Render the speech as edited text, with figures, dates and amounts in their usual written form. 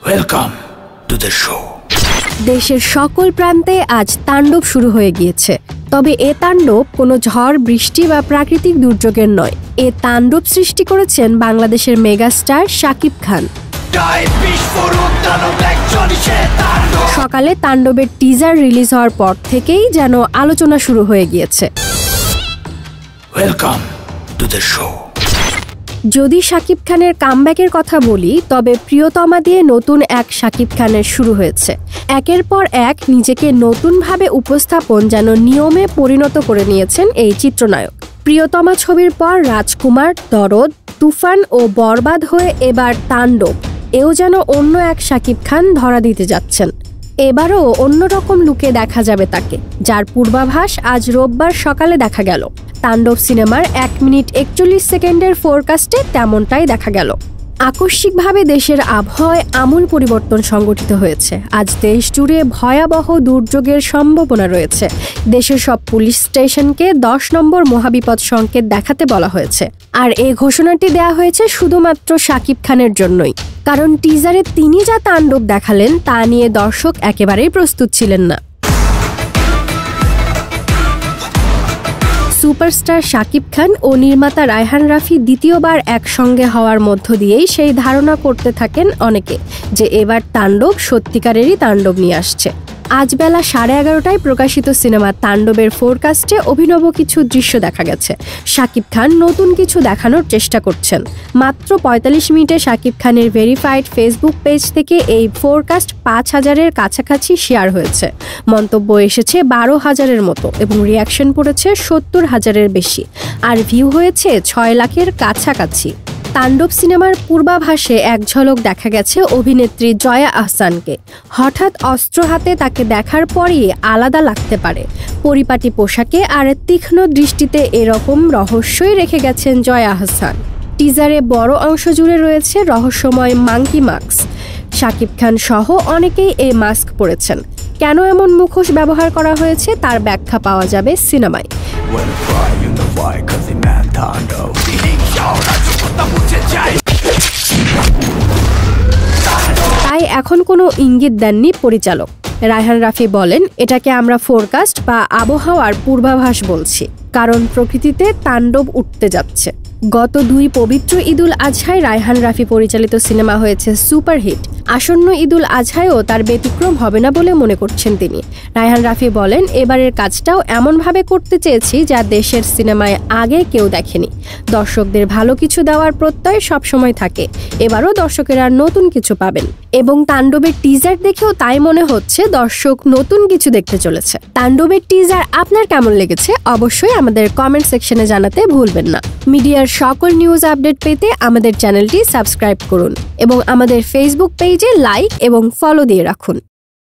Welcome to the show. দেশের সকল প্রান্তে আজ তাণ্ডব শুরু হয়ে গিয়েছে। তবে এ তাণ্ডব কোনো ঝড় বৃষ্টি বা প্রাকৃতিক দুর্যোগের নয়। এ তাণ্ডব সৃষ্টি করেছেন বাংলাদেশের মেগাস্টার শাকিব খান। সকালে তাণ্ডবের টিজার রিলিজ হওয়ার পর থেকেই যেন আলোচনা শুরু হয়ে গিয়েছে। Welcome to the show. যদি শাকিব খানের কামব্যাকের কথা বলি, তবে প্রিয়তমা দিয়ে নতুন এক শাকিব খানের শুরু হয়েছে। একের পর এক নিজেকে নতুনভাবে উপস্থাপন যেন নিয়মে পরিণত করে নিয়েছেন এই চিত্রনায়ক। প্রিয়তমা ছবির পর রাজকুমার, দরদ, তুফান ও বরবাদ হয়ে এবার তাণ্ডব। এও যেন অন্য এক শাকিব খান ধরা দিতে যাচ্ছেন। এবারও অন্যরকম লুকে দেখা যাবে তাকে, যার পূর্বাভাস আজ রোববার সকালে দেখা গেল। তাণ্ডব সিনেমার 1 মিনিট 41 সেকেন্ডের ফোরকাস্টে তেমনটাই দেখা গেল। আকস্মিকভাবে দেশের আবহাওয়ায় আমূল পরিবর্তন সংঘটিত হয়েছে। আজ দেশ জুড়ে ভয়াবহ দুর্যোগের সম্ভাবনা রয়েছে। দেশের সব পুলিশ স্টেশনকে 10 নম্বর মহাবিপদ সংকেত দেখাতে বলা হয়েছে। আর এই ঘোষণাটি দেয়া হয়েছে শুধুমাত্র শাকিব খানের জন্যই, কারণ টিজারে তিনি যা তাণ্ডব দেখালেন তা নিয়ে দর্শক একেবারেই প্রস্তুত ছিলেন না। সুপারস্টার শাকিব খান ও নির্মাতা রায়হান রাফি দ্বিতীয়বার একসঙ্গে হওয়ার মধ্য দিয়েই সেই ধারণা করতে থাকেন অনেকে যে এবার তাণ্ডব সত্যিকারেরই তাণ্ডব নিয়ে আসছে। আজ বেলা 11:30টায় প্রকাশিত সিনেমা তাণ্ডবের ফোরকাস্টে অভিনব কিছু দৃশ্য দেখা গেছে। শাকিব খান নতুন কিছু দেখানোর চেষ্টা করছেন। মাত্র 45 মিনিটে শাকিব খানের ভেরিফাইড ফেসবুক পেজ থেকে এই ফোরকাস্ট 5000-এর কাছাকাছি শেয়ার হয়েছে। মন্তব্য এসেছে 12,000-এর মতো এবং রিয়াকশন পড়েছে 70,000-এর বেশি। আর ভিউ হয়েছে 6 লাখের কাছাকাছি। তাণ্ডব সিনেমার পূর্বাভাসে এক ঝলক দেখা গেছে অভিনেত্রী জয়া আহসানকে। হঠাৎ অস্ত্র হাতে তাকে দেখার পরই আলাদা লাগতে পারে। পরিপাটি পোশাকে আর তীক্ষ্ণ দৃষ্টিতে এরকম রহস্যই রেখে গেছেন জয়া আহসান। টিজারে বড় অংশ জুড়ে রয়েছে রহস্যময় মাঙ্কি মাস্ক। শাকিব খান সহ অনেকেই এই মাস্ক পরেছেন। কেন এমন মুখোশ ব্যবহার করা হয়েছে তার ব্যাখ্যা পাওয়া যাবে সিনেমায়। তাই এখন কোনো ইঙ্গিত দেননি পরিচালক। রায়হান রাফি বলেন, এটাকে আমরা ফোরকাস্ট বা আবহাওয়ার পূর্বাভাস বলছি, কারণ প্রকৃতিতে তাণ্ডব উঠতে যাচ্ছে। গত 2 পবিত্র ঈদুল আজহায় রায়হান রাফি পরিচালিত সিনেমা হয়েছে সুপারহিট। আসন্ন ঈদুল আজহায়ও তার ব্যতিক্রম হবে না বলে মনে করছেন তিনি। রায়হান রাফি বলেন, এবারের কাজটাও এমনভাবে করতে চেয়েছি যা দেশের সিনেমায় আগে কেউ দেখেনি। দর্শকদের ভালো কিছু দেওয়ার প্রত্যয় সবসময় থাকে। এবারও দর্শকেরা নতুন কিছু পাবেন এবং তাণ্ডবের টিজার দেখেও তাই মনে হচ্ছে দর্শক নতুন কিছু দেখতে চলেছে। তাণ্ডবের টিজার আপনার কেমন লেগেছে অবশ্যই আমাদের কমেন্ট সেকশনে জানাতে ভুলবেন না। মিডিয়ার সকল নিউজ আপডেট পেতে আমাদের চ্যানেলটি সাবস্ক্রাইব করুন এবং আমাদের ফেসবুক পেজে লাইক এবং ফলো দিয়ে রাখুন।